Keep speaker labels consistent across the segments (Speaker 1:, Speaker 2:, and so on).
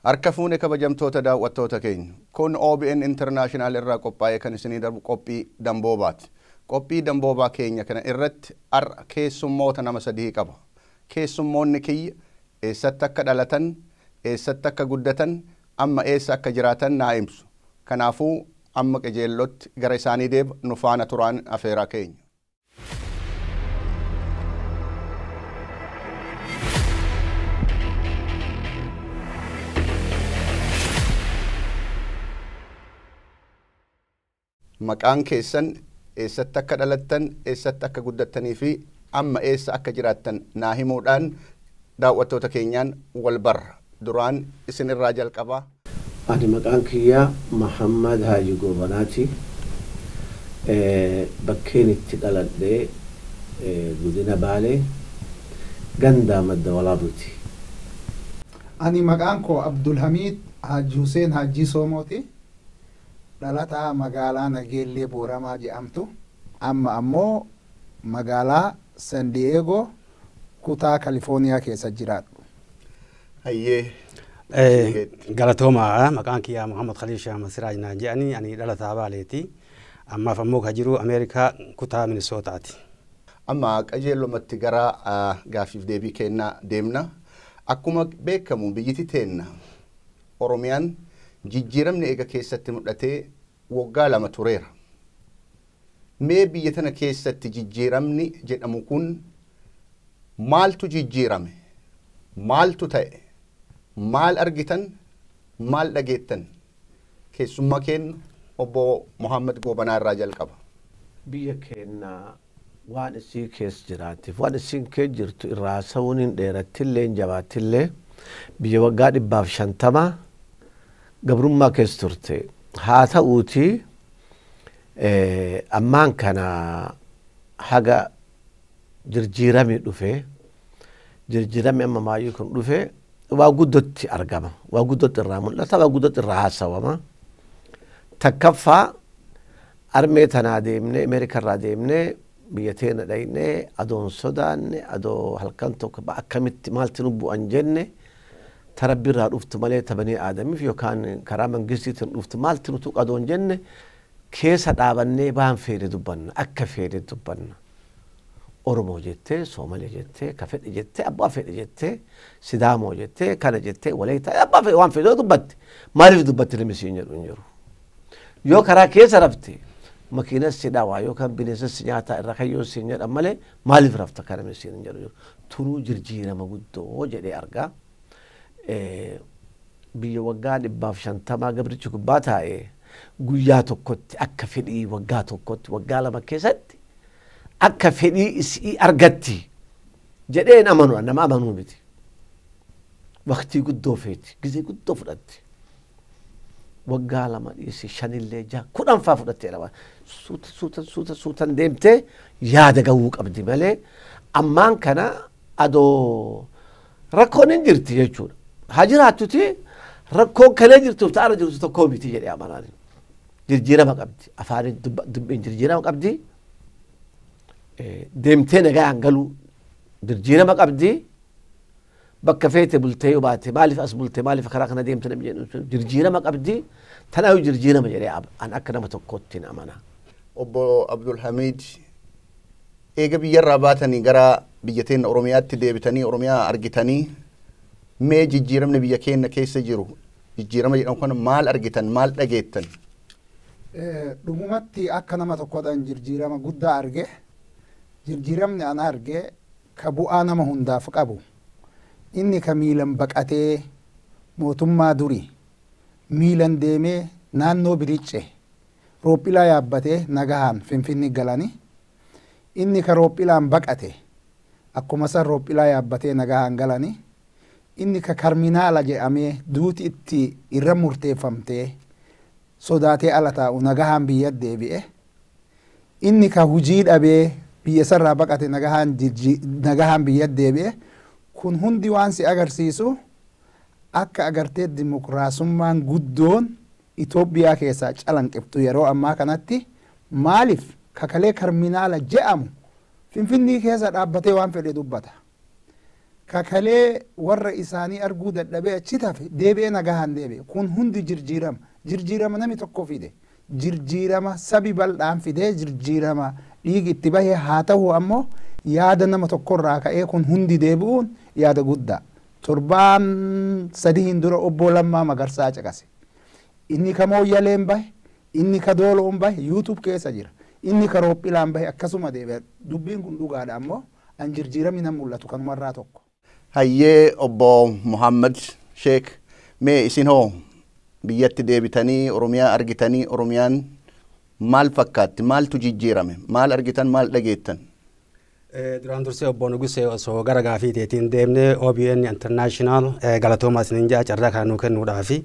Speaker 1: Harkafuune kabajamtoota daawwattoota keenya kun OBN International irraa qophaa'ee kan isinii darbu qophii Damboobaati. Qophii Damboobaa keenya kana irratti keessummoota nama sadii qaba. Keessummoonni kiyya eessatti akka dhalatan, eessatti akka guddatan, amma eessa akka jiraatan naa himsu. Kanaafuu amma qajeellotti gara isaanii deeba nu faana turaan afeeraa keenya. Maqaan keessan eessatti akka dhalattan, eessatti akka guddattanii fi amma eessa akka jiraattan naa himuudhaan daawwattoota keenyaan wal barra. Duraan isin irraa jalqabaa.
Speaker 2: Ani maqaan kiyyaa Muhammad Haji Goobanaati. Bakkeen itti dhaladhee godina Baalee ganda madda walaabuuti.
Speaker 3: Ani maqaan koo Abdulhamid Haji Hussein Haji Soomooti. Dhalataa magaalaa Nageellee Booramaa jedhamtu. Amma ammoo magaalaa San Diego kutaa Kalifoorniyaa keessa jiraadhu.
Speaker 1: Hayyee.
Speaker 4: Galatooma maqaan kiyyaa Muhammad Khaliisha Masiraaj naan jedhanii ani dhalataa Baaleeti. Ammaaf ammoo kan jiru Ameerikaa kutaa Minisootaati.
Speaker 1: Amma qajeelumatti gara gaafiif deebii kennaa deemna. Akkuma beekamu biyyiti teenna Oromiyaan jijjiiramni eega keessatti mul'atee waggaa 2 tureera. Mee biyya tana keessatti jijjiiramni jedhamu kun maaltu jijjiirame? Maaltu ta'e? Maal argitan? Maal dhageettan? Keessummaa keenya obbo Muhammad Goobanaa irraa jalqaba.
Speaker 2: Biyya keenya waan isii keessa jiraatiif waan isiin keessa jirtu irraa sa'uun hin dheerattillee hin jabaattillee biyya waggaa 150 gabrummaa keessa turte. Haa ta'uuti ammaan kana haga jijjiiramni dhufe jijjiiramni amma maayyuu kun dhufe waa guddotti argama. Waa guddotti irraa mul'ata, waa guddotti irraa haasawama. Takkaffaa armee tanaa deemnee Ameerikaa irraa deemnee biyya teena dhaynee adoon sodaanne adoo halkan tokko akkamitti maalti nu bu'an jenne tarabbi irraa dhuftu malee tabanii aadamiif yookaan karaa mangistiitiin dhuftu maalti nutu qadoon jenne keessa dhaabannee baan feene dubbanna akka feene dubbanna. Oromoo jettee, Soomalee jettee, ka fedhe jettee, abbaa fedhe jettee, Sidaamoo jettee, kana jettee, Walaayittaa abbaa fedhe waan fedhe dubbatte. Maaliif dubbatte namni siin jedhu hin jiru. Yoo karaa keessa rafte makiinas si dhawaa yookaan bineensas si nyaataa irra kayyoon siin jedhan malee maaliif rafta kana namni siin hin jedhu. Turuu jijjiirama guddoo jedhee argaa. Biyya waggaa 150 gabrichi gubbaa taa'ee guyyaa tokkotti akka fedhii waggaa tokkotti waggaa 2 keessatti akka fedhii isii argatti jedheen amanu nama amanuu miti. Waqtii guddoo feeti gizee guddoo fudhatti. Waggaa 2 dhiisi 5 illee 6 10 faa fudhattee dha. Suutan deemtee yaada gahuu qabdi malee ammaan kana adoo rakkoon hin jirti jechuudha. Haa jiraattuti rakkoon kalee jirtuuf ta'ara jirtu tokkoo miti jedhee amanaan. Jijjiirama qabdi. Afaan dubbiin jijjiirama qabdi. Deemtee nagaan galuu jijjiirama qabdi. Bakka feete bultee yoo baate maaliif as bultee maaliif karaa kana deemte namni jedhu jijjiirama qabdi. Tanaayyuu jijjiirama jedhee an akka nama tokkootti hin amana.
Speaker 1: Obbo Abdulhamid eega biyyarraa baatanii gara biyya teenya Oromiyaatti deebitanii Oromiyaa argitanii mee jijjiiramni biyya keenya keessa jiru jijjiirama jedhamu kana maal argitan maal dhageettan?
Speaker 3: Dhugumatti akka nama tokkodhaan jijjiirama guddaa arge. Jijjiiramni ana arge ka bu'aa nama hundaaf qabu. Inni ka miilan baqatee mootummaa duri miilan deemee naannoo biricce roophilaa yaabbatee nagahaan Finfinnee galani. Inni ka roophilaan baqate akkuma san roophilaa yaabbatee nagahaan galani. Inni ka karminaala jedhamee duuti itti irra murteeffamtee sodaatee ala taa'u nagahaan biyya deebi'e. inni ka hujii dhabee biyya sarraa baqate nagahaan biyya deebi'e kun hundi waan si agarsiisu akka agartee dimokiraasummaan guddoon Itoophiyaa keessaa calanqiftu yeroo ammaa kanatti maaliif kakalee karminaala je'amu Finfinnii keessa dhaabbatee waan fedhe dubbata. Kakalee warra isaanii arguu dadhabee achi tafe deebi'ee nagahaan deebi'e kun hundi jirjiirama namni tokko fide jirjiirama sabi bal'aan fidee jirjiirama dhiigi itti bahee haa ta'u ammoo yaada nama tokkorraa ka'ee kun hundi deebi'uun yaada guddaa. Torbaan sadiin dura obbo Lammaa Magarsaa caqase. Inni ka Mooyyaleen bahe, inni ka Dooloon bahe YouTube keessa jira. Inni ka Roophilaan bahe akkasuma deebi'e. Dubbiin kun dhugaadha ammoo an jirjiiramni nan mul'atu kanumarraa tokko.
Speaker 1: Hayyee obbo Muhammad Sheek mee isin hoo biyyatti deebitanii Oromiyaa argitanii Oromiyaan maal fakkaatti maaltu jijjiirame maal argitan maal dhageettan?
Speaker 4: Duraan dursee obbo Nugusee osoo gara gaafii teetiin deemnee OBN International galatoomaa isinin jaa carraa kana nuu kennuudhaafi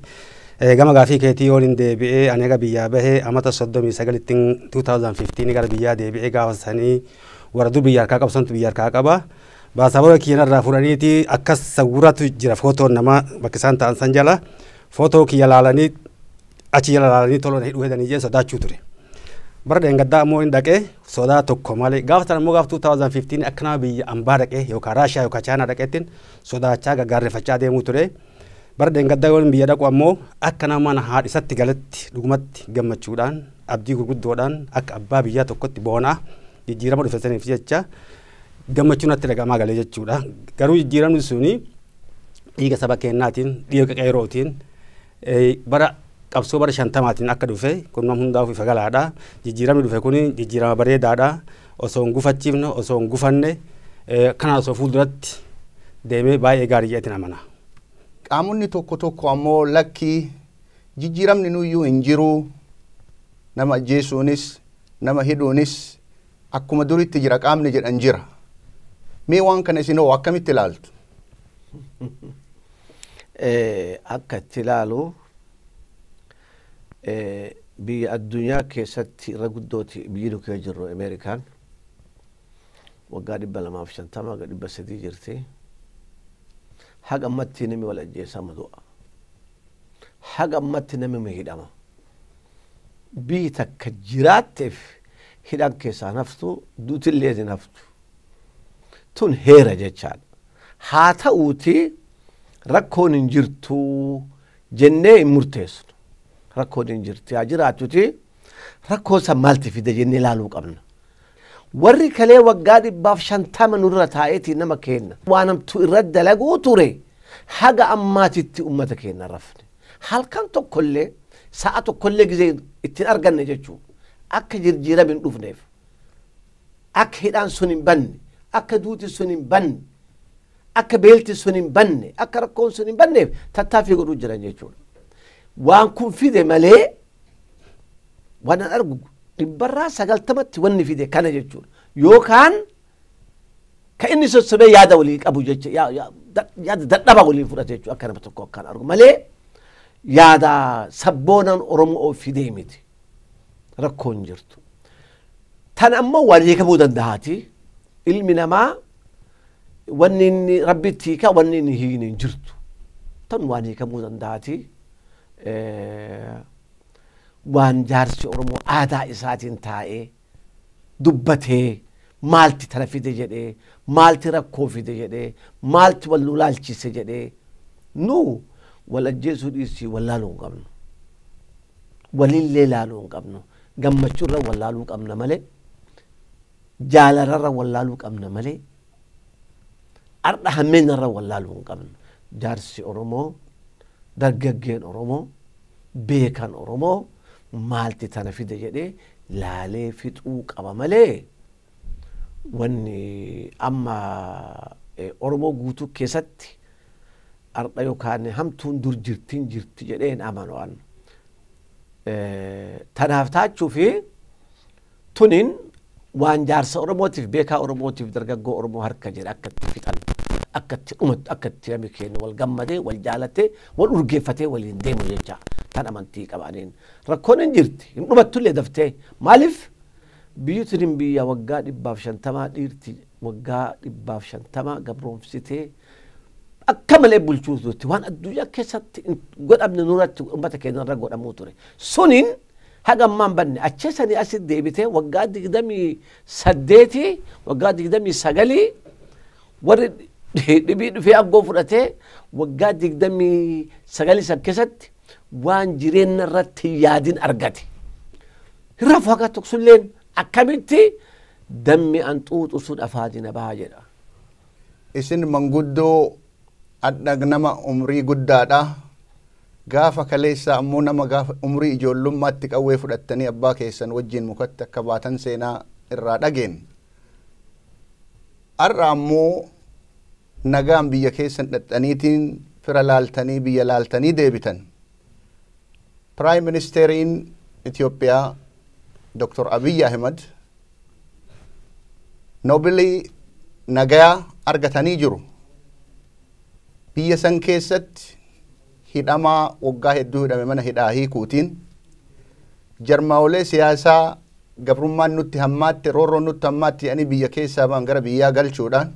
Speaker 4: gama gaafii keetii yoon deebi'ee ani aga biyyaa bahee amata 39 2015 gara biyyaa deebi'ee gaafa sanii warra dur biyya harkaa qabsantu biyya harkaa qaba. Baasaboora kiyyarraa fudhaniiti akkas sawuratu jira footoon nama bakka isaan ta'an san jala footoo kiyya laalanii achi jala laalanii toloon hidhuu hedanii jee sodaachuu ture. Bara dheengaddaa ammoo hin dhaqee sodaa tokko malee gaafa sana ammoo gaafa 2015 akka nama biyya ambaa dhaqee yookaan Raashiyaa yookaan Chaayinaa dhaqeettiin sodaachaa gaggaarreffachaa deemuu ture. Bara dheengaddaa yoon biyya dhaqu ammoo akka nama haadhisatti galatti dhugumatti gammachuudhaan abdii gurguddoodhaan akka abbaa biyyaa tokkotti boonaa jijjiirama dhufesaniif jecha gammachuun natti dhagamaa galee jechuudha. Garuu jijjiiramni suni dhiiga saba keenyaatiin dhiiga qeerootiin bara qabsoo bara 50tiin akka dhufe kun nama hundaaf ifa galaadha. Jijjiiramni dhufe kun jijjiirama bareedaadha. Osoo hin gufachiifne osoo hin gufanne kana osoo fuulduratti deemee baay'ee gaarii jedheetiin amana.
Speaker 1: Qaamonni tokko tokko ammoo lakkii jijjiiramni nuyyuu hin jiru nama ajjeesuunis nama hidhuunis akkuma duritti jira qaamni jedhan jira. Mee waan kana isin hoo akkamitti ilaaltu?
Speaker 2: Akka itti ilaalu biyya addunyaa keessatti irra guddooti biyyi nu keessa jirru Ameerikaan waggaa 250 ga 300 jirti. Haga ammatti namni wal ajjeesama du'a. Haga ammatti namni hidhama. Biyyi takka jiraatteef hidhan keessaa naftu duutillee hin haftu. Tun heera jechaadha. Haa ta'uuti rakkoon hin jirtu jennee hin murteessinu. Rakkoon hin jirti haa jiraatuti rakkoo san maalti fide jennee ilaaluu qabna. Warri kalee waggaa 250 nurra taa'eeti nama kenna. Waanamtu irra dalaguu ture haga ammaatitti ummata kenna rafne. Halkan tokkollee sa'a tokkollee gizee ittiin arganne jechuudha. Akka jirjiirame hin dhufneef. Akka hidhaan sun hin banne. Akka duuti sun hin banne. Akka beelti sun hin banne. Akka rakkoon sun hin banneef tattaaffii godhuu jiran jechuudha. Waan kun fide malee waan an argu 90% wanni fide kana jechuudha. Yookaan ka inni sossobee yaada walii qabu jecha yaada dadhaba walii fudhate jechuudha akka nama tokko akkaan argu malee yaada sabboonan Oromoo fidee miti. Rakkoon jirtu. Tan ammoo waan hiikamuu danda'aati. Ilmi namaa wanni inni rabbitti hiika wanni inni hin jirtu. Tan waan hiikamuu danda'aati. Waan jaarsi Oromoo aadaa isaatiin taa'ee dubbatee maalti tana fide jedhee maalti rakkoo fide jedhee maalti wal laalchise jedhee nu wal ajjeesuu dhiisii wal laaluu hin qabnu. Walillee laaluu hin qabnu. Gammachuurra wal laaluu qabna malee jaalarra wal laaluu qabna malee ardha hammeenarra wal laaluu hin qabnu. Jaarsi Oromoo dargaggeen Oromoo beekan Oromoo maalti tana fide jedhee laalee fixuu qaba malee wanni amma Oromoo guutuu keessatti ardha yookaan hamtuun dur jirtiin jirti jedhee hin amanu waan. Tanaaf taachuu fi tunin waan jaarsa Oromootiif beekaa Oromootiif dargaggoo Oromoo harka jira akka itti fixan akka itti dhumatu akka itti namni keenya wal gammadee wal jaalatee wal urgeeffatee waliin deemu jecha tan amantii qabaniin rakkoon hin jirti hin dhumattullee daftee maaliif Biyyuutiin biyya waggaa 150 dhiirti waggaa 150 gabroomsitee akka malee bulchuututti waan addunyaa keessatti godhamne nuratti uummata keenya irra godhamuu ture. Suniin haga ammaan banne acheessanii asitti deebitee waggaa 28 waggaa 29 warri dhibii dhufee aggoo fudhatee waggaa 29 san keessatti waan jireenya irratti yaadin argate. Hirraa fagaa tokkolleen akkamitti dammi an xuuxu sun afaadina bahaa jedha.
Speaker 1: Isin manguddoo adda nama umrii guddaadha. Gaafa kaleessa ammoo nama gaafa umrii ijoollummaatti qawwee fudhattanii abbaa keessan wajjin mukatti akka baatan seenaa irraa dhageen. Har'a ammoo nagaan biyya keessan dhaxxaniitiin fira laaltanii biyya laaltanii deebitan. Prime Ministeriin Itoophiyaa Dr. Abiy Ahmed Nobilii nagaa argatanii jiru. Biyya san keessatti hidhamaa waggaa hedduu hidhame mana hidhaa hiikuutiin jarmaawolee siyaasaa gabrummaan nutti hammaatte roorroon nutti hammaatte jedhanii biyya keessaa ba'an gara biyyaa galchuudhaan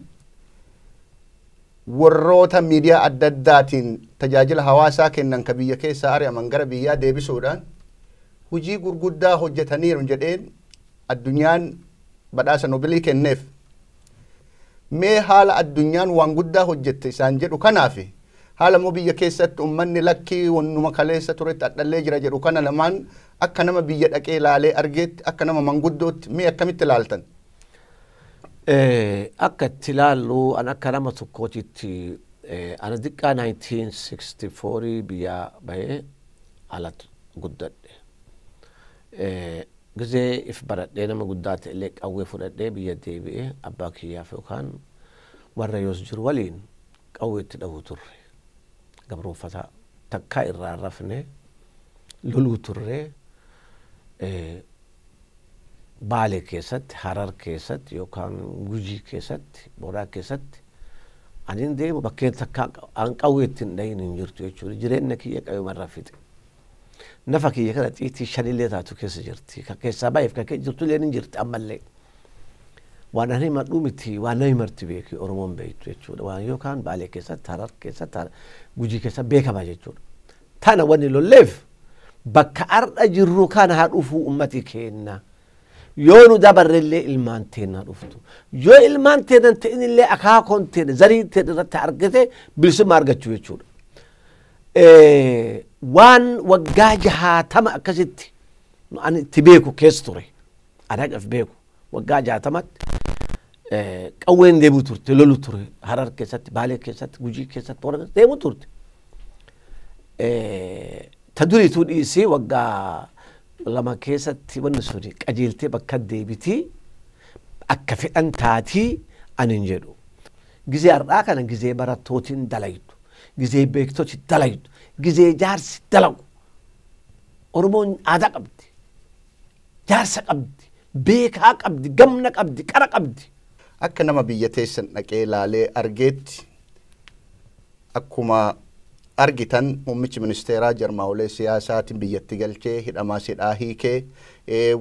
Speaker 1: warroota miidiyaa adda addaatiin tajaajila hawaasaa kennan ka biyya keessaa ari'aman gara biyyaa deebisuudhaan hujii gurguddaa hojjetaniiru jedheen addunyaan badhaasa Nobilii kenneef. Mee haala addunyaan waan guddaa hojjette isaan jedhu kanaafi haala moo biyya keessatti ummanni lakkii wannuma kaleessa turetti adhallee jira jedhu kana lamaan akka nama biyya dhaqee laalee argeetti akka nama manguddootti mee akkamitti ilaaltan?
Speaker 2: Akka itti ilaallu an akka nama tokkootitti ana xiqqaa 1964 biyya bahee alatti guddadhe. Gizee if baradhee nama guddaa ta'ellee qawwee fudhadhee biyya deebi'ee abbaa kiyyaaf yookaan warra yoos jiru waliin qawweetti dhahu turre. Gabroonfataa takkaa irraa rafne loluu turre Baalee keessatti, Harar keessatti yookaan Gujii keessatti, Booraa keessatti aniin deemu bakkeen takkaa an qawweetti hin dhahin hin jirtu jechuudha. Jireenya kiyya qabeemarraa fixe. Nafa kiyya kana xiitii shanillee taatu keessa jirti. Kan keessaa baay'eef kan keessa jirtu illee hin jirti ammallee. Waan ani himadhu miti waan nama himarti beeki Oromoon beektu jechuudha. Waan yookaan Baalee keessatti, Harar keessatti, Gujii keessatti beekama jechuudha. Tana wanni lolleef bakka arda jirru kana haa dhufuu ummati kenna. Yoo nu dabarrellee ilmaan teennaa dhuftu. Yoo ilmaan teennan ta'inillee akaakoon teenne zarii teenne irratti argate bilisummaa argachuu jechuudha. Waan waggaa 60 akkasitti ani itti beeku keessa ture. Adaqaf beeku waggaa 60tti qawween deemuu turte lolu ture. Harar keessatti, Baalee keessatti, Gujii keessatti, Booraa keessatti deemuu turte. Ta duriituu dhiisii waggaa lama keessatti wanni suni qajeeltee bakka deebitii akka fedhan taatii anin jedhu. Gizee har'aa kana gizee barattootiin dalaydu. Gizee beektooti dalaydu. Gizee jaarsi dalagu. Oromoon aadaa qabdi. Jaarsa qabdi. Beekaa qabdi. Gamna qabdi. Qara qabdi.
Speaker 1: Akka nama biyya teessan dhaqee laalee argeetti akkuma argitan muummichi ministeeraa jarmaawolee siyaasaatiin biyyatti galchee hidhamaa sidhaa hiikee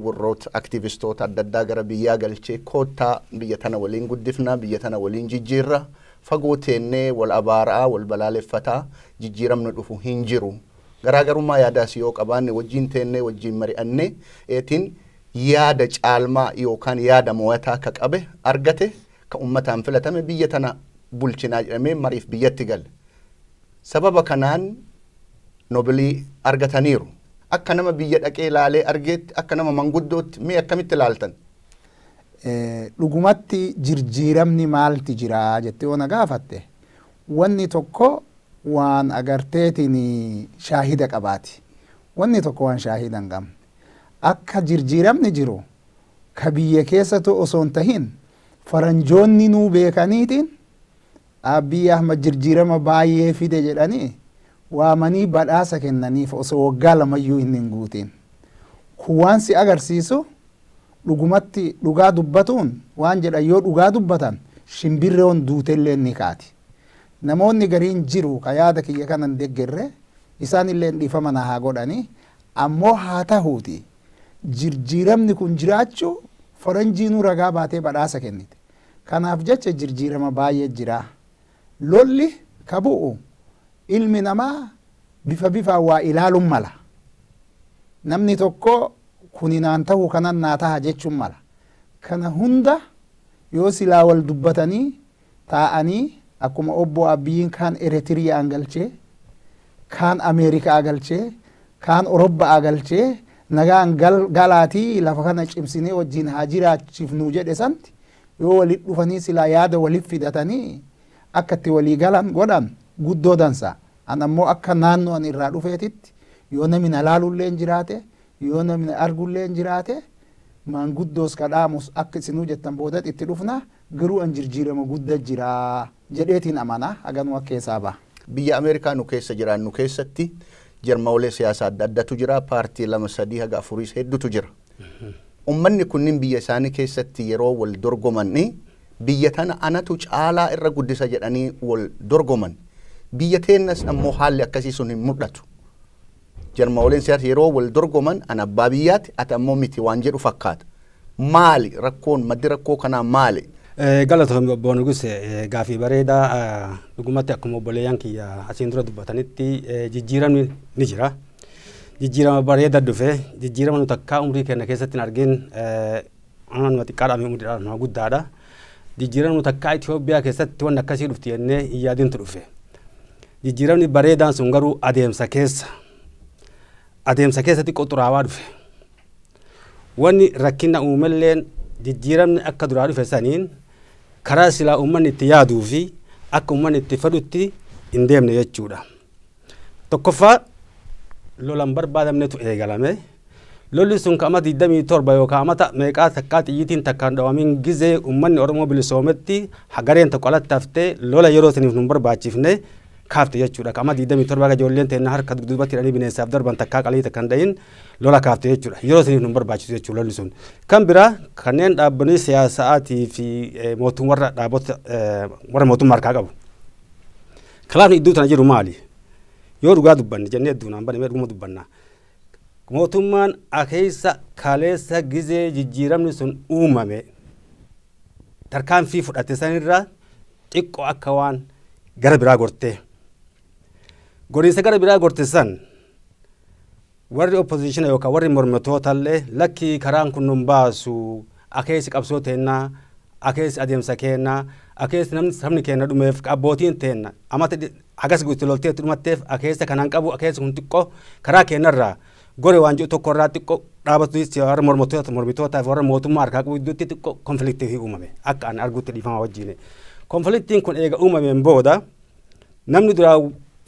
Speaker 1: warroota aktivistoota adda addaa gara biyyaa galchee koottaa biyya tana waliin guddifna biyya tana waliin jijjiirra fagoo teennee wal abaaraa wal balaaleffataa jijjiiramni dhufu hin jiru. Garaagarummaa yaadaas yoo qabaanne wajjin teennee wajjin mari'annee eetiin yaada caalmaa yookaan yaada mo'ataa akka qabe argate ka ummataan filatame biyya tana bulchinaa jedhamee mariif biyyatti gale. Sababa kanaan Nobilii argataniiru. Akka nama biyya dhaqee laalee argeetti akka nama manguddootti mee akkamitti ilaaltan?
Speaker 3: Dhugumatti jijjiiramni maalti jira jettee ona gaafatte. Wanni tokko waan agarteetiin shaahida qabaati. Wanni tokko waan shaahida hin qabne. Akka jijjiiramni jiru ka biyya keessattuu osoo hin tahin faranjoonni nuu beekaniitiin Abiy Ahmed jijjiirama baay'ee fide jedhanii waamanii badhaasa kennaniif osoo waggaa lamayyuu hin guutin. Kun waan si agarsiisu dhugumatti dhugaa dubbatuun waan jedhan yoo dhugaa dubbatan shimbirroon duutellee ni kaati. Namoonni gariin jiru ka yaada kiyya kanan deeggarre isaan illee dhiifama na haa godhanii ammoo haa tahuuti jijjiiramni kun jiraachuu faranjiinuu ragaa baatee badhaasa kennite. Kanaaf jecha jijjiirama baay'ee jira. Lolli ka bu'u ilmi namaa bifa bifaan waa ilaaluun mala. Namni tokko kuni naan ta'u kanan naa taha jechuun mala. Kana hunda yoo silaa wal dubbatanii taa'anii akkuma obbo Abiyyiin kaan Eritiriyaa galchee, kaan Ameerikaa galchee, kaan Orobbaa galchee nagaan galaatii lafa kana cimsinee wajjin haa jiraachifnu jedhe santi yoo walit dhufanii silaa yaada waliif fidatanii akka itti walii galan godhan guddoo dansa. An ammoo akka naannoo an irraa dhufeetitti yoo namni na laalullee jiraate, yoo namni argullee jiraate maanguddoos kadhaamus akka isinuu jettan boodat itti dhufna garuu an jijjiirama guddaa jira jedheetiin amana haganuu akka keessaa ba'a.
Speaker 1: Biyya Ameerikaa nu keessa jiraannu keessatti jarmoolee siyaasaa adda addatu jira, paartii 2-3 haga 4 hedduutu jira. Ummanni kunniin biyya isaanii keessatti yeroo wal dorgomanni biyya tana anatu caalaa irra guddisa jedhanii wal dorgoman. Biyya teennas ammoo haalli akkasii sun hin mul'atu. Jarmooleen siyaasaa yeroo wal dorgoman an abbaa biyyaati ati ammoo miti waan jedhu fakkaata. Maali rakkoon maddi rakkoo kanaa maali?
Speaker 4: Galatoomii obbo Nuguse gaafii bareedaa dhugumatti akkuma obboleeyyan kiyya asiin dura dubbatanitti jijjiiramni ni jira. Jijjiirama bareedaa dhufe jijjiirama nu takkaa umrii keenya keessatti hin argin nama xiqqaadhaan umriidhaan nama guddaadha. Jijjiirama nu takkaa Itoophiyaa keessatti waan akkasii dhufti jennee hin yaadintu dhufe. Jijjiiramni bareedaan sun garuu adeemsa keessatti qoxuraawaa dhufe. Wanni rakkina uumelleen jijjiiramni akka duraa dhufe saniin karaa silaa uummanni itti yaaduu fi akka uummanni itti fedhutti hin deemne jechuudha. Tokkoffaa lolan barbaadamnetu eegalame. Lolli sun ka'ama 27 yookaan amata meeqaa takkaa xiyyiitiin takkaan dhawamin gizee uummanni Oromoo bilisoometti hagareen tokko alatti haftee lola yeroo saniif nun barbaachifne kaafte jechuudha. Ka'ama 27 ga ijoolleen teennaa harka dugdubatti hidhanii bineensaaf darban takkaa qalii takkan dhayin lola kaafte jechuudha. Yeroo saniif nun barbaachisu jechuudha lolli sun. Kan biraa kanneen dhaabbanni siyaasaatii fi mootummaa dhaabota warra mootummaa harkaa qabu. Kalaafni iddoo tana jiru maali? Yoo dhugaa dubbanne jennee duunaan banamee dhuguma dubbannaa. Mootummaan akeessa kaleessa gizee jijjiiramni sun uumame tarkaanfii fudhate sanirraa xiqqoo akka waan gara biraa gortee. Goriinsa gara biraa gorte san warri opposition yookaan warri mormitootallee lakkii karaan kun nun baasu akeessi qabsoo teennaa, akeessi adeemsa keennaa, akeessi namni sabni keenya dhumeef abbootiin teenna amata hagas guutti lolteetti dhumatteef akeessa kanaan qabu akeessi kun xiqqoo karaa keenyarraa gore waan jiru tokko irraa xiqqoo dhaabatu warra mormitootaaf warra mootummaa harkaa qabu iddootti xiqqoo konfliktii uumame akka an arguutti dhiifama wajjin. Konfliktiin kun eega uumameen booda namni duraa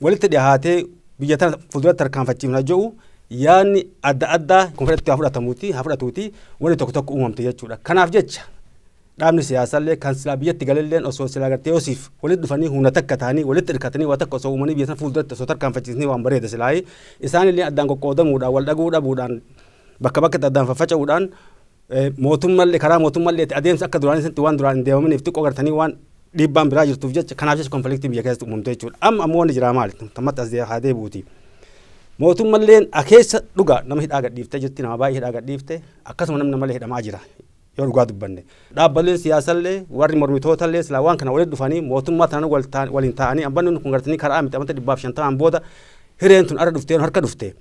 Speaker 4: walitti dhiyaatee biyya tana fuulduratti tarkaanfachiifna jedhu yaanni adda addaa konfliktii haa fudhatuuti wanni tokko tokko uumamte jechuudha. Kanaaf jecha dhaabni siyaasallee kan silaa biyyatti galilleen osoo silaa gartee yoosiif walitti dhufanii humna takka ta'anii walitti hirkatanii waa takka osoo uumanii biyya sana fuulduratti osoo tarkaanfachiisanii waan bareeda silaa isaanillee addaan qoqqoodamuudhaan wal dhaguu dhabuudhaan bakka bakkatti addaan faffaca'uudhaan mootummallee karaa mootummallee adeemsa akka duraan isatti waan duraan hin deemaminiif xiqqoo gartanii waan dhiibbaan biraa jirtuuf jecha kanaaf jecha konfliktii biyya keessatti uumamte jechuudha. Amma ammoo wanni jiraa maali? Tammatti as haa deebuuti. Mootummalleen akeessa dhugaa nama hidhaa gadhiiftee jirti nama baay'ee hidhaa gadhiifte akkasuma namni namallee hidhamaa jira. Yoo dhugaa dubbanne dhaabbileen siyaasallee warri mormitootallee silaa waan kana walitti dhufanii mootummaa tanaan waliin ta'anii ambanni kun gartanii karaa miti amata 150 booda hireen tun arra dhuftee harka dhufte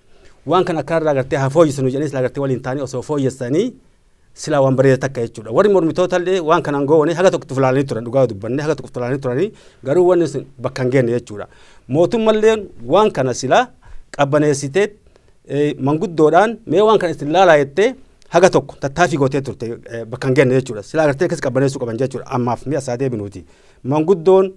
Speaker 4: waan kana akka irraa gartee haa fooyyessanu jedhanii silaa gartee waliin ta'anii osoo fooyyessanii silaa waan bareeda takka jechuudha. Warri mormitootallee waan kanaan goone haga tokko filaalanii turan dhugaa dubbanne haga tokko filaalanii turanii garuu wanni sun bakka hin geenne jechuudha. Mootummalleen waan kana silaa qabbaneessitee manguddoodhaan mee waan kana isin laalaa jettee haga tokko tattaaffii gootee turte bakka hin geenne jechuudha. Silaa gartee akkas qabbaneessuu qaban jechuudha. Ammaaf mi'a isaa deebinuuti. Manguddoon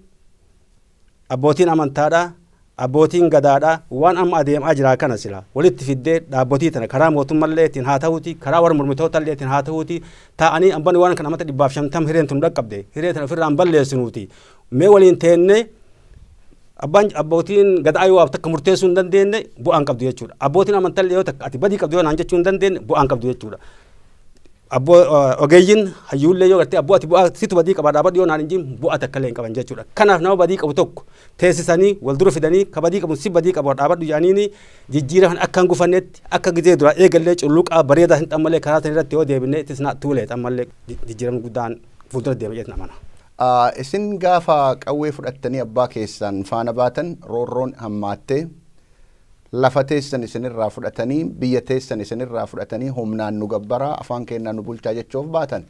Speaker 4: abbootiin amantaadhaa abbootiin gadaadhaa waan amma adeemaa jira kana silaa walitti fiddee dhaabbotii tana karaa mootummalleetiin haa ta'uuti karaa warra mormitootalleetiin haa ta'uuti taa'anii ambanni waan kana amata 150 hireen tun dhaqqabde hiree tana ofirraan balleessinuuti. Mee waliin teennee abbootiin gadaa yoo takka murteessuu hin dandeenye bu'aan qabdu jechuudha. Abbootiin amantallee yoo takka ati badii qabdu yoo naan jechuu hin dandeenye bu'aan qabdu jechuudha. abbo ogeeyyin hayyuullee yoo gartee abboo ati bu'aa situ badii qaba dhaabadhu yoo naan injiin bu'aa takka illee hin qaban jechuudha. Kanaaf nama badii qabu tokko teessisanii wal dura fidanii ka badii qabu si badii qabu dhaabadhu jedhaniini jijjiiraman akka hin gufannetti akka gizee dura eegallee culluqaa bareedaa hin xammallee karaa sana irratti yoo deebinee itti sinaa tuulee xammallee jijjiiraman guddaan fuuldura deema jedhu namana.
Speaker 1: Isin gaafa qawwee fudhattanii abbaa keessan faana baatan roorroon hammaattee lafa teessan isinirraa fudhatanii biyya teessan isinirraa fudhatanii humnaan nu gabbaraa afaan keenyaan nu bulchaa jechuuf baatan.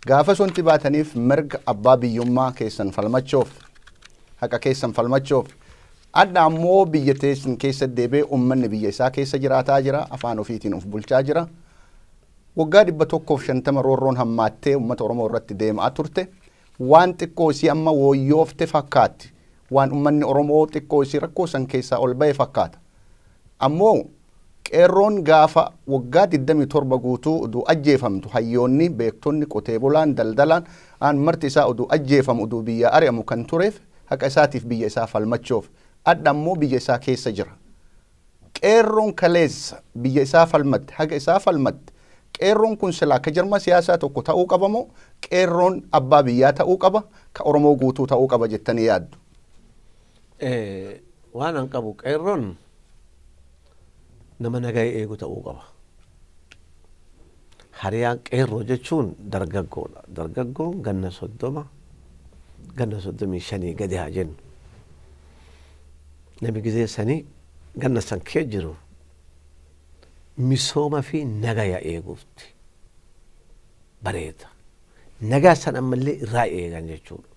Speaker 1: Gaafa sunti baataniif mirga abbaa biyyummaa keessan falmachuuf haqa keessan falmachuuf adda ammoo biyya teessan keessa deebee uummanni biyya isaa keessa jiraataa jira afaan ofiitiin of bulchaa jira. Waggaa 150 roorroon hammaattee uummata Oromoo irratti deemaa turte waan xiqqoo isii amma wooyyoofte fakkaatti. Waan uummanni Oromoo xiqqoo isii rakkoo san keessaa ol ba'e fakkaata. Ammoo qeerroon gaafa waggaa 27 guutuu uduu ajjeefamtu hayyoonni beektonni qotee bulaan daldalaan aan marti isaa uduu ajjeefamu uduu biyya ari'amu kan tureef haqa isaatiif biyya isaa falmachuuf adda ammoo biyya isaa keessa jira. Qeerroon kaleessa biyya isaa falmatte haqa isaa falmatte qeerroon kun silaa ka jirma siyaasaa tokko ta'uu qaba moo qeerroon abbaa biyyaa ta'uu qaba ka Oromoo guutuu ta'uu qaba jettanii yaaddu?
Speaker 2: Waan an qabu qeerroon nama nagaya eegu ta'uu qaba. Hariyaan qeerroo jechuun dargaggoodha. Dargaggoon ganna 30 ganna 35 gadi haa jennu. Nami gizee sanii ganna san kee jiru misooma fi nagaya eeguufti. Bareeda. Nagaa san ammallee irraa eegan jechuudha.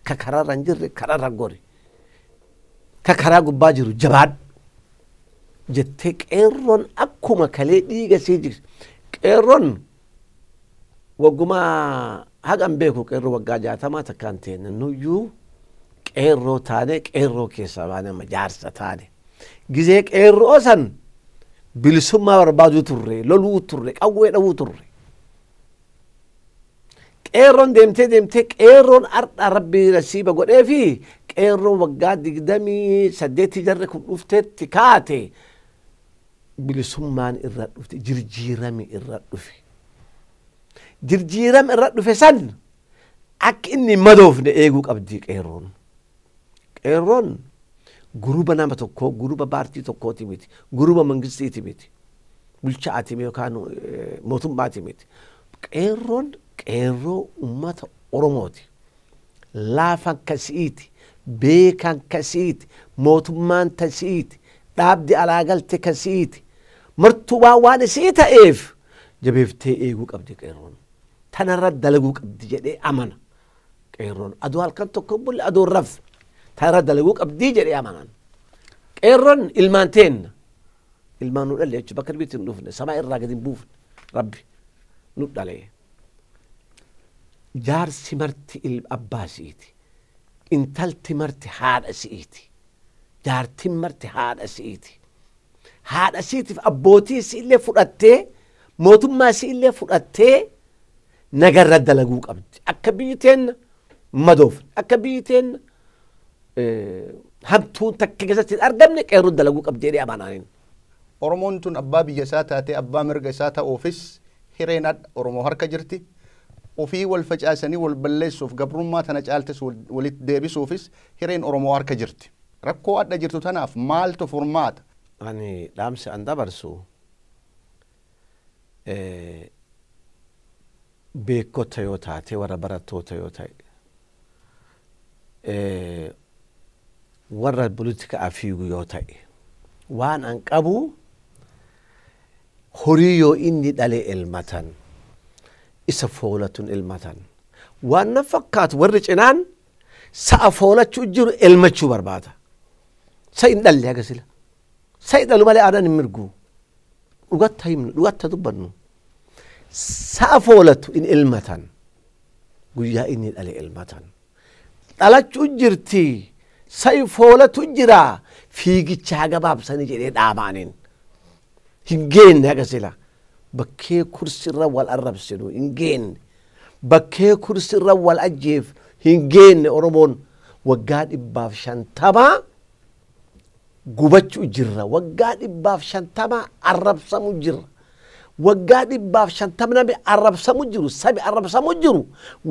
Speaker 2: Ka karaarra hin jirre karaarra gori. Ka karaa gubbaa jiru jabaadhu jettee qeerroon akkuma kalee dhiiga sii jirti. Qeerroon waggumaa hagam beeku qeerroo waggaa 60 takkaan ta'e nuyyuu qeerroo taane qeerroo keessaa baane amma jaarsa taane. Gizee qeerroo san bilisummaa barbaaduu turre loluu turre qawwee dhawuu turre. Qeerroon deemtee qeerroon ardha rabbii nasiiba godhee fi qeerroon waggaa 28 jarre kun dhuftetti kaate bilisummaan irra dhufte jirjiirami irra dhufe. Jirjiirami irra dhufe san akka inni madoofne eeguu qabdi qeerroon. Qeerroon guruba nama tokkoo guruba paartii tokkooti miti guruba mangistiiti miti bulchaati yookaan mootummaati miti. Qeerroon qeerroo ummata Oromooti. Laafan kasiiti beekan kasiiti mootummaan tasiiti dhaabdi alaagalte kasiiti martubaa waan isii ta'eef jabeeftee eeguu qabdi qeerroon. Tanarra dalaguu qabdi jedhee amana qeerroon. Aduu halkan tokko bulle aduu raf tanarra dalaguu qabdi jedhee amanan. Qeerroon ilmaan teenna ilmaan nu dhalee jechuudha bakka dhibitti hin dhufne samaa irraa gadi hin buufne rabbi nu dhalee. Jaarsi marti abbaa siiti. Intalti marti haadha siiti. Jaartin marti haadha siiti. Haadha siitiif abbootii siillee fudhattee mootummaa siillee fudhattee nagarra dalaguu qabdi. Akka biyyi teenna madoofne akka biyyi teenna hamtuun takka keessatti hin argamne qeerroon dalaguu qabdi jedhee amananiin.
Speaker 1: Oromoon tun abbaa biyya isaa taatee abbaa mirga isaa ta'uufis hireen Oromoo harka jirti. Ofii wal facaasanii wal balleessuuf gabrummaa tana caaltes walitti deebisuufis hireen Oromoo harka jirti. Rakkoo adda jirtu tanaaf maaltu furmaata?
Speaker 2: Ani dhaamsi an dabarsu beekota yoo taate warra barattoota yoo ta'e warra politika afiigu yoo ta'e waan an qabu horii yoo inni dhale elmatan isa foolatun elmatan waan na fakkaatu warri cinaan sa'a foolachuu jiru elmachuu barbaada. Sa'i hin dhalle agasila. Sa'i dhalu malee aadaan hin mirgu. Dhugatta himnu dhugatta dubbannu. Sa'a foolatu in elmatan guyyaa inni dhale elmatan. Dhalachuu jirti sa'i foolatu jira fiigicha gabaabsanii jedhee dhaamaaniin. Hin geenne agasila. Bakkee kursirra wal arrabsinu hin geenne. Bakkee kursirra wal ajjeef hin geenne Oromoon waggaa 150 gubachuu jirra. Waggaa 150 arrabsamu jirra. waggaa 150 namni arrabsamu jiru sabi arrabsamu jiru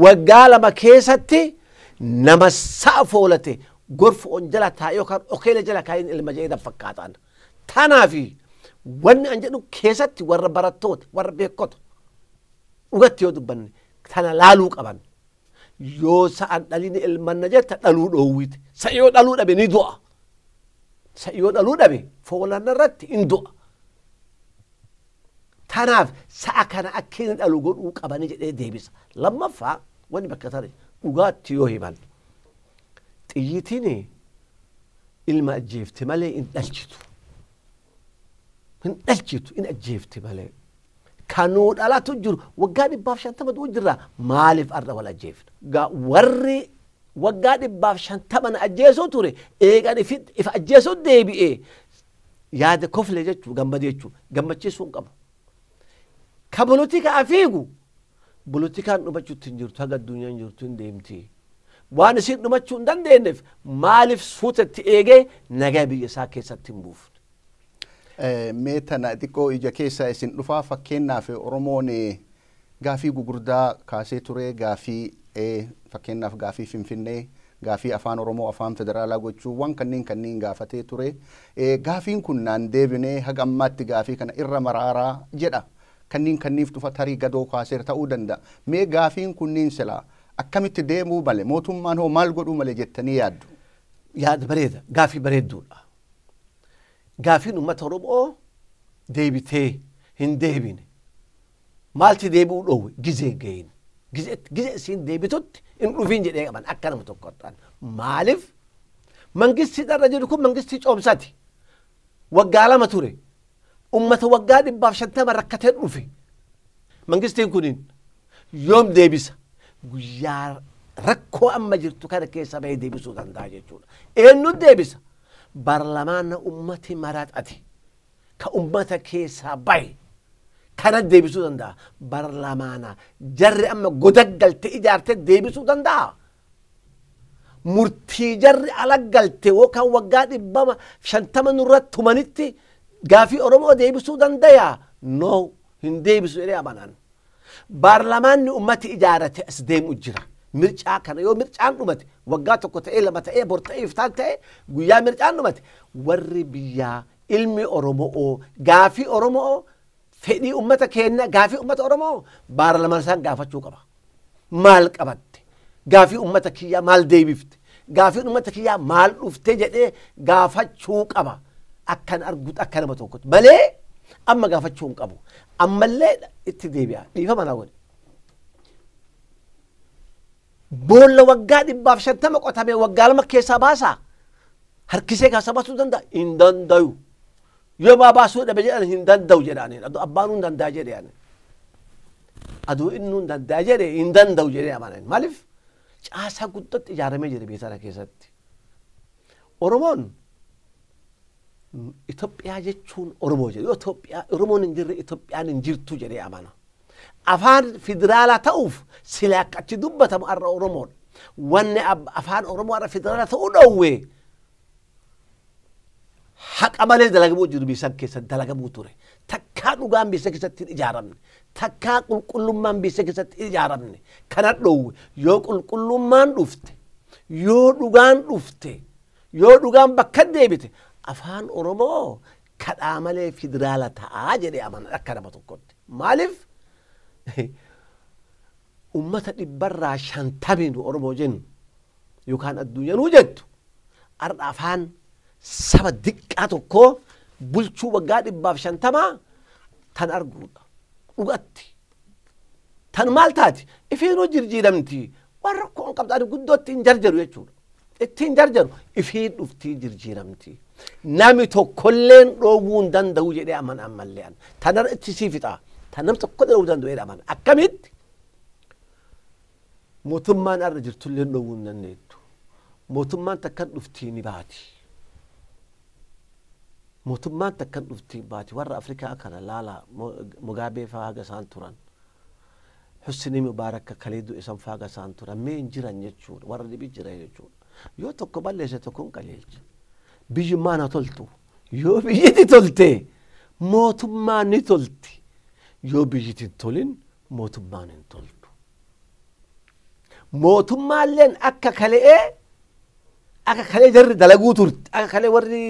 Speaker 2: waggaa lama keessatti nama sa'a foolate gorfu on jala taa'ee yookaan okeela jala kaa'in ilma jedhan fakkaatan tanaafi wanni an jedhu keessatti warra barattoota warra beekota dhugatti yoo dubbanne tana laaluu qaban yoo sa'an dhalini ilmanna jetta dhaluu dhoowwite sa yoo dhaluu dhabe ni du'a sa yoo dhaluu dhabe foolanna irratti in du'a tanaaf sa'a kana akkiin dhalu godhuu qabani jedhee deebisa lammaffaa wanni bakka tare dhugaatti yoo himan xiyyitiin ilma ajjeefte malee in dhalchitu in ajjeefte malee kanuu dhalatu jiru waggaa 150 jirra maaliif arra wal ajjeefna warri waggaa 150 na ajjeesoo ture eegan if ajjeesoo deebi'ee yaada koflee jechuu gammadee jechuu gammachiisuun qabu ka bolotika afiigu bolotikaan dhumachuutti hin jirtu haga addunyaan jirtu hin deemti waan isin dhumachuu hin dandeenyeef maaliif suutatti eegee nagaa biyya isaa keessatti hin buufne
Speaker 1: mee tana xiqqoo ija keessa isin dhufaa fakkeenyaaf Oromoon gaafii gugurdaa kaasee ture gaafii fakkeenyaaf gaafii Finfinnee gaafii afaan Oromoo afaan federaalaa gochuuwwan kanneen gaafatee ture gaafiin kun naan deebinee haga ammaatti gaafii kana irra maraaraa jedha kanniif dhufa tarii gadoo kaaseer ta'uu danda'a mee gaafiin kunniin silaa akkamitti deemuu malee mootummaan hoo maal godhuu malee jettanii yaaddu
Speaker 2: yaada bareeda gaafii bareedduudha gaafiin ummata Oromoo deebitee hin deebine maalti deebi'uu dhoowwe gizee gahin gizee isiin deebitutti hin dhufiin jedhee qaban akka nama tokkottaan maaliif mangistii dharra jiru kun mangistii coomsati waggaa 2 ture ummata waggaa 150 rakkatee dhufe mangistiin kunin yoom deebisa guyyaa rakkoo amma jirtu kana keessa bahee deebisuu danda'a jechuudha eenyu deebisa barlamaana ummati maraxati ka ummata keessaa bahe kana deebisuu danda'a barlamaana jarri amma godaggalte ijaarte deebisuu danda'a murtii jarri alaggalte yookaan waggaa 150 nurratti tumanitti gaafii Oromoo deebisuu danda'a no hin deebisu jedhee amanan barlamaanni ummati ijaarate as deemu jira mircaa kana yoo mircaan dhumate waggaa tokko ta'ee lama ta'ee bor ta'ee iftaan ta'ee guyyaa mircaan dhumate warri biyyaa ilmi Oromoo gaafii Oromoo fedhii ummata keenya gaafii ummata Oromoo barlamaan isaan gaafachuu qaba maal qabatte gaafii ummata kiyyaa maal deebifte gaafii ummata kiyyaa maal dhufte jedhee gaafachuu qaba akkan arguut akka nama tokkotti malee amma gaafachuu hin qabu ammallee itti deebi'a dhiifama naa godhe boolla waggaa 150 qotame waggaa 2 keessaa baasaa harkisee keessaa baasuu danda'a hin danda'u yoo baasuu dhabe jedhan hin danda'u jedhaniin abbaan hin danda'a jedhanii aduu inni hin danda'a jedhe hin danda'u jedhee amanan maaliif caasaa guddatti ijaaramee jira biyya sana keessatti Oromoon Itoophiyaa jechuun Oromoo jedhe yoo Oromoon hin jirre Itoophiyaan hin jirtu jedhee amana afaan federaalaa ta'uuf sila akka achi dubbatamu arra Oromoon wanni afaan Oromoo arra federaalaa ta'uu dhowwe haqa malee dalagamuu jiru biyya keessatti dalagamuu ture takkaa dhugaan biyya keessatti ijaaramne takkaa qulqullummaan biyya keessatti ijaaramne kana dhowwe yoo qulqullummaan dhufte yoo dhugaan dhufte yoo dhugaan bakka deebite afaan Oromoo kadhaa malee federaala ta'aa jedhee amana akka nama tokkotti maaliif ummata 150 Oromoo jennu yookaan addunyaanuu jettu arra afaan saba diqqaa tokko bulchuu waggaa 150 tan arguudha dhugatti tan maal taati ifiinuu jirjiiramti waan rakkoon qabdaan guddootti hin jarjaru jechuudha ittiin jarjaru ifiin dhuftii jirjiiramti nami tokkolleen dhoowwuu hin danda'u jedhee aman ammallee tanar itti siifixa tan nam tokko dhoowwuu danda'u jedhee aman akkamitti mootummaan arra jirtulleen dhoowwuu hin dandeettu mootummaan takkan dhuftii ni baati mootummaan takkan dhuftii baati warra Afrikaa kana laala Mugaabee fa'aa haga isaan turan Husni Mubaarak kaleedu isan fa'aa haga isaan turan mee hin jiran jechuudha warra dhibi jira jechuudha yoo tokko balleesse tokkoon qajeelcha biyyummaan haa toltu yoo biyyatti tolte mootummaan ni tolti yoo biyyitiin tolin mootummaan hin toltu. Mootummaalleen akka kalee jarri dalaguu turte akka kalee warri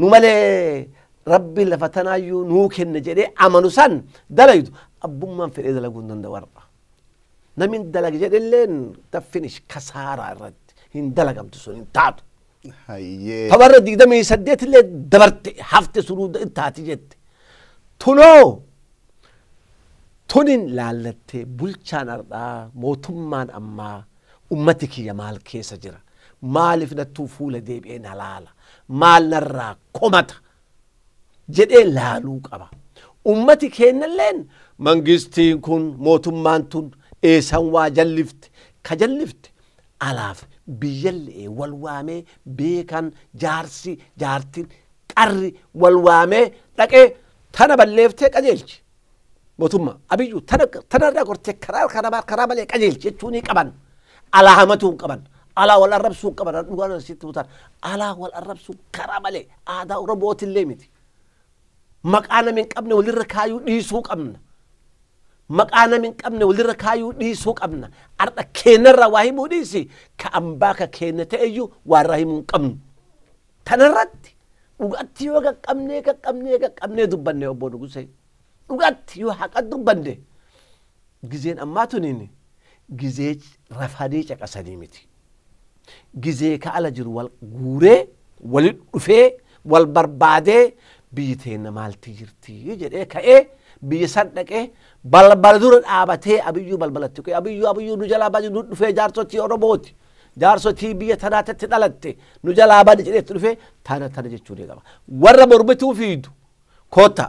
Speaker 2: nu malee rabbi lafa tanaayyuu nuu kenna jedhee amanu san dalaytu abbummaan fedhee dalaguu hin danda'u warra. Namni dalag jedhelleen taffinish kasaaraa irratti hin dalagamtu sun hin taatu. Tabarra 28 illee dabarte hafte sunuu taati jette. Tunoo tunin laallattee bulchaan ardhaa mootummaan ammaa ummati kiyya maal keessa jira. Maaliif nattuu fuula deebi'een halaala. Maal narraa komata jedhee laaluu qaba. Ummati kennalleen mangistiin kun mootummaan tun eessan waa jallifte ka jallifte alaaf biyyallee wal waamee beekan jaarsi jaartin qarri wal waamee dhaqee tana balleeftee qajeelchi. Mootummaa abiyyu tanarraa gortee karaa malee qajeelchi jechuun qaban alaa hamatuun qaban alaa wal arrabsuun qaban dhugaan sitti butaan alaa wal arrabsuun karaa malee aadaa Oromootillee miti. Maqaa nama hin qabne walirra kaayuu dhiisuu qabna. Maqaa nama hin qabne walirra kaayuu dhiisuu qabna. Arda keenyarraa waa himuu dhiisi ka ambaa ka keenya ta'eyyuu waarraa himuu hin qabnu. Tanarratti dhugaatti yoo qaqqabnee dubbanne obbo Nugusee. Dhugaatti yoo haqa dubbanne gizeen ammaa tuniin gizee rafanii caqasanii miti. Gizee ka ala jiru wal guuree walit dhufee wal barbaadee biyyi teenya maalti jirti jedhee ka'ee biyya san dhaqee balbala dura dhaabatee abiyyuu balbalatti ka'ee abiyyuu nu jalaa baadi nu dhufee jaarsotii Oromooti. Jaarsotii biyya tanaatti dhalatte nu jalaa baadi jedheetti dhufee tana jechuu ni qaba. Warra mormituu fiidu koota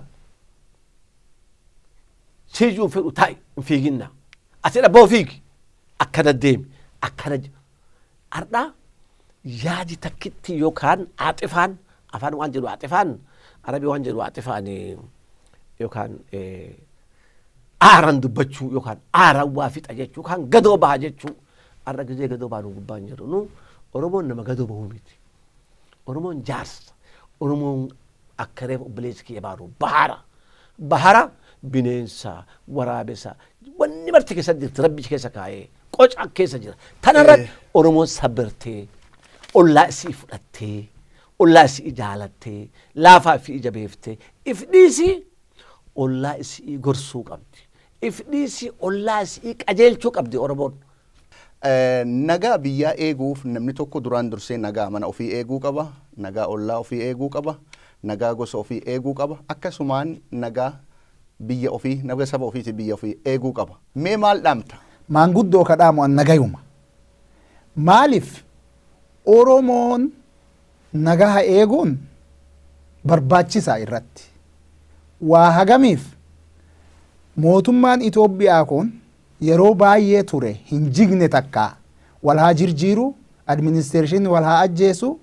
Speaker 2: siijuu fedhu taa'i hin fiiginna. Asidha boo fiigi akkana deemi akkana ardhaa yaadi takkitti yookaan aaxifaan afaan waan jedhu aaxifaan Arabii waan jedhu aaxifaan yookaan aaran dubbachuu yookaan aaran waa fixa jechuu yookaan gadoo baha jechuu arra gizee gadoo baanu gubbaan jedhu nu Oromoon nama gadoo bahuu miti. Oromoon jaarsa Oromoon akka reef obboleessi kiyya baanu bahara bineensa waraabessa wanni marti keessa jirti rabbi keessa kaa'ee qoca keessa jira. Tanarratti Oromoon sabirtee ollaa isii fudhattee ollaa isii jaalattee laafaa fi ija beeftee ifdhiisii ollaa isii gorsuu qabdi. Ifdhiisii ollaa isii qajeelchuu qabdi Oromoon.
Speaker 1: Nagaa biyyaa eeguuf namni tokko duraan dursee nagaa mana ofii eeguu qaba. Nagaa ollaa ofii eeguu qaba. Nagaa gosa ofii eeguu qaba. Akkasumaan nagaa biyya ofii nagaa saba ofiiti biyya ofii eeguu qaba. Mee maal dhaamta?
Speaker 3: Maanguddoo kadhaamu an nagayuma. Maaliif Oromoon nagaa eeguun barbaachisaa irratti. Waa hagamiif mootummaan Itoophiyaa kun yeroo baay'ee ture hin jigne takka wal haa jirjiiru administreeshinii wal haa ajjeesu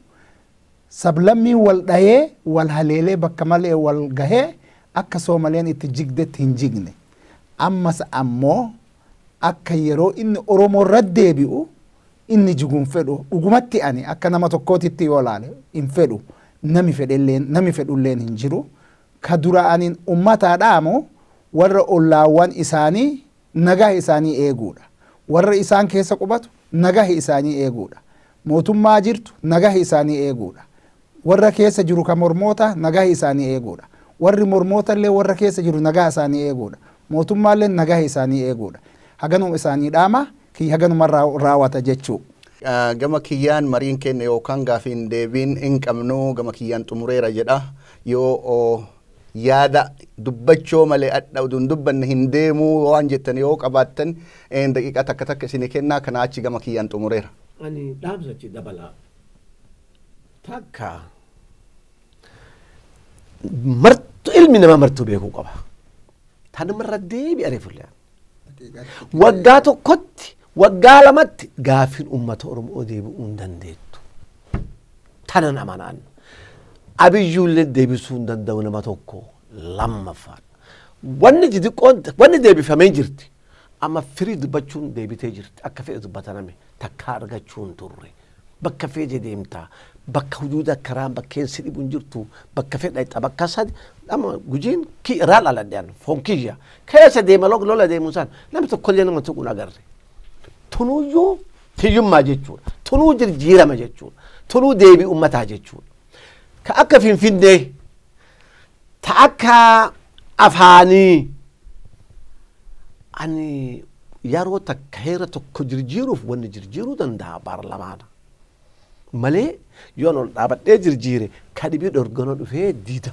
Speaker 3: sablammii wal dhahee wal haleelee bakka malee wal gahee akka Soomaleen itti jigdetti hin jigne. Ammas ammoo akka yeroo inni Oromoo irra deebi'u inni jiguun fedhu dhugumatti ani akka nama tokkootitti yoo laale hin fedhu nami fedhulleen hin jiru. Ka duraanin ummataadhaamoo warra ollaawwan isaanii nagaa isaanii eeguudha. Warra isaan keessa qubatu nagaa isaanii eeguudha. Mootummaa jirtu nagaa isaanii eeguudha. Warra keessa jiru ka mormoota nagaa isaanii eeguudha. Warri mormoota illee warra keessa jiru nagaa isaanii eeguudha. Mootummaallee nagaa isaanii eeguudha. Haganuma isaanii dhaama kiyya haganuma raawwata jechuu.
Speaker 1: Gama kiyyaan mariin keenya yookaan gaafiin deebiin hin qabnu gama kiyyaan xumureera jedha. Yoo yaada dubbachoo malee adda dubbanne hin deemuu waan jettan yoo qabaattan daqiiqa takka isin kennaa kana achi gama kiyyaan xumureera.
Speaker 2: Ani dhaamsa achi dabalaa. Takka ilmi namaa martuu beekuu qaba. Tanumarra deebi'anii fuuldura. Waggaa tokkotti waggaa lamatti gaafiin uummata Oromoo deebi'uu hin dandeettu. Tanan amanaan. Abiyyuullee deebisuu hin danda'u nama tokko lammaffaan. Wanni deebifamee jirti. Amma firii dubbachuun deebitee jirti. Akka fedhe dubbataname takka argachuu hin turre. bakka fedhe deemta bakka huduuda karaan bakkeen si dhibu hin jirtu bakka fedha itti bakka sadi amma gujiin ki irraa dhaladhaan fonkiyya keessa deema lola deemu san namni tokkollee nama tuquun agarre tunuyyuu hiyyummaa jechuudha tunuu jijjiirama jechuudha tunuu deebii ummataa jechuudha ka akka finfinnee ta akka afaanii ani yeroo takka heera tokko jijjiiruuf wanni jijjiiruu danda'a paarlamaana malee yoon ol dhaabadhee jijjiire ka dhibii dhorganoo dhufee diida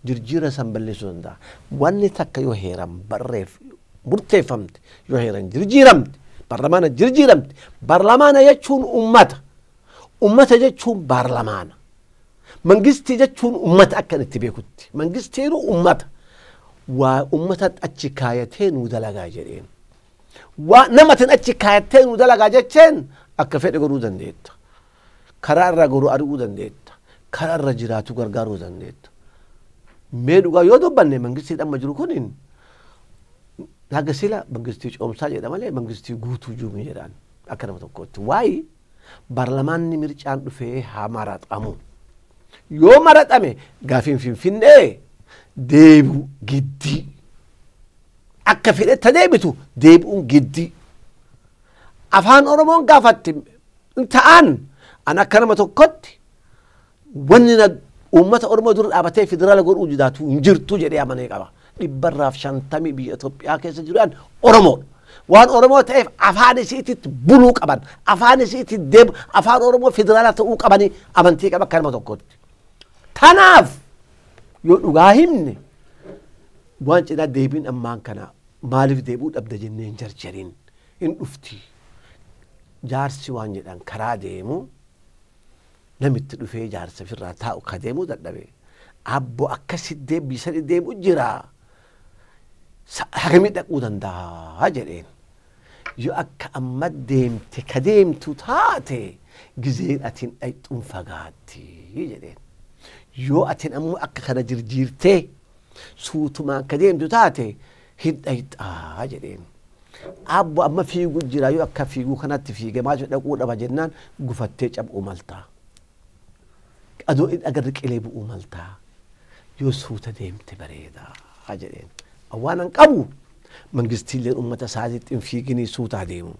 Speaker 2: jijjiira san balleessuu danda'a wanni takka yoo heeran barreef murteeffamte yoo heeran jijjiiramte paarlamaana jijjiiramte paarlamaana jechuun ummata jechuun paarlamaana mangistii jechuun ummata akkan itti beekutti mangistiinu ummata waa ummata achi kaayatee nuu dalagaa jedheen waa namatin achi kaayatee nuu dalagaa jecheen akka fedhe godhuu dandeetta karaa irraa godhuu ari'uu dandeetta karaa irra jiraatu gargaaruu dandeetta mee dhugaa yoo dubbanne mangistii amma jiru kunin haga sila mangistii coomsaa jedha malee mangistii guutuu juumi jedhaan akka nama tokkotti waayi paarlamaanni mircaan dhufee haa maraxamu yoo maraxame gaafiin finfinnee deebi'u giddii akka fedhetta deebitu deebi'uun giddii afaan oromoon gaafatti ta'an an akka nama tokkotti wanni na uummata oromoo dura dhaabatee federaala godhuu jidaatu hin jirtu jedhee amanee qaba 150 biyya Itoophiyaa keessa jiran oromoodha waan oromoo ta'eef afaan isiititti buluu qaban afaan isiitti deemu afaan oromoo federaala ta'uu qabanii amantii qaba akka nama tokkotti tanaaf yoo dhugaa himne waan cinaa deebiin ammaan kana maaliif deebi'uu dhabda jennee hin jarjarin hin dhufti jaarsi waan jedhan karaa deemu namitti dhufee jaarsa firraa taa'u ka deemuu dadhabe abbo akkasi deebisanii deemu jira hagamii dhaquu danda'a jedheen yoo akka amma deemte ka deemtu taate gizeen atiin dhayxuun fagaatti jedheen yoo atiin ammoo akka kana jirjiirtee suutumaan ka deemtu taate hin dhayxaa jedheen abbo amma fiiguu jira yoo akka fiiguu kanatti fiige maal dhaquu dhaba jennaan gufattee cab'uu maltaa adoo agarri qilee bu'uu maltaa yoo suuta deemte bareedaa jedheen awwaanan qabu mangistiilleen ummata isaatiitti hin fiiginii suutaa deemu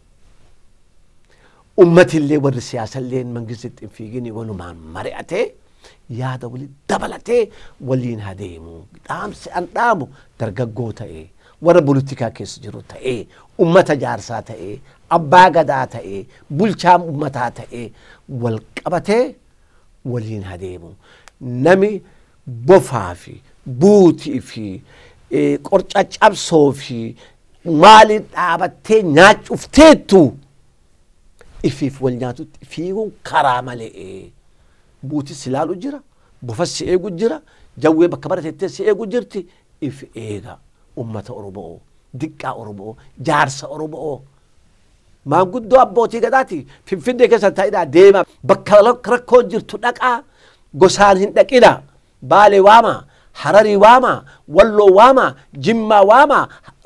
Speaker 2: ummatillee warri siyaasalleen mangistiitti hin fiiginii walumaan mari'atee yaada walii dabalatee waliin haa deemu dhaamsi an dhaamu dargaggoo ta'ee warra politikaa keessa jiru ta'ee ummata jaarsaa ta'ee abbaa gadaa ta'ee bulchaa ummataa ta'ee wal qabatee waliin haa deemu nami bofaa fi buutii fi qorca cabsoo fi maaliin dhaabattee nyaachufteettu ifiif wal nyaatutti fiiguun karaa malee buuti si laalu jira bofa si eegu jira jawwee bakka baratettee si eegu jirti if eega ummata oromoo diqqaa oromoo jaarsa oromoo maanguddoo abbootii gadaati finfinnee keessa ta'idha deema bakka rakkoon jirtu dhaqaa gosaan hin dhaqina baalee waama hararii waama walloo waama jimmaa waama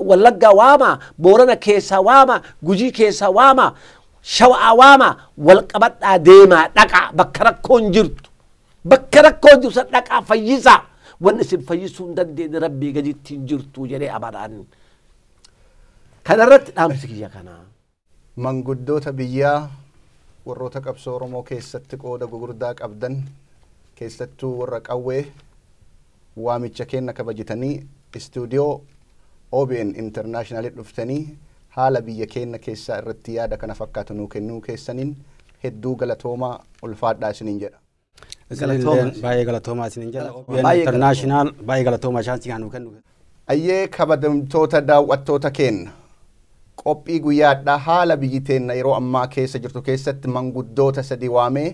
Speaker 2: wallaggaa waama boorana keessaa waama gujii keessaa waama shawaa waama wal qabadhaa deemaa dhaqaa bakka rakkoon jirtu bakka rakkoon jirtu dhaqaa fayyisaa wanni isin fayyisuu hin dandeenye rabbii gaditti hin jirtu jedhee amanaan kanarratti dhaamsi kiyya kanaa.
Speaker 1: Manguddoota biyyaa warroota qabsoo Oromoo keessatti qooda gugurdaa qabdan keessattuu warra qawwee waamicha kenna kabajitanii istuudiyoo OBN International dhuftanii haala biyya keenya keessaa irratti yaada kana fakkaatu nuu kennuu keessaniin hedduu galatoomaa ulfaadhaa isiniin jedha.
Speaker 4: Baay'ee galatoomaa isiniin jedha. OBN International baay'ee galatoomaa chaansii kan nuu kennu.
Speaker 1: Ayyee kabajamtoota daawwattoota keenya qophii guyyaadhaa haala biyyi teenya yeroo ammaa keessa jirtu keessatti manguddoota sadii waamee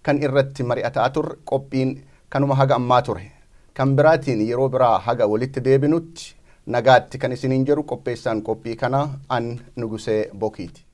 Speaker 1: kan irratti mari'ataa turre qophiin kanuma haga ammaa ture. Kan biraatiin yeroo biraa haga walitti deebinutti nagaatti kan isiniin jedhu qopheessaan qophii kana an Nugusee Bokiiti.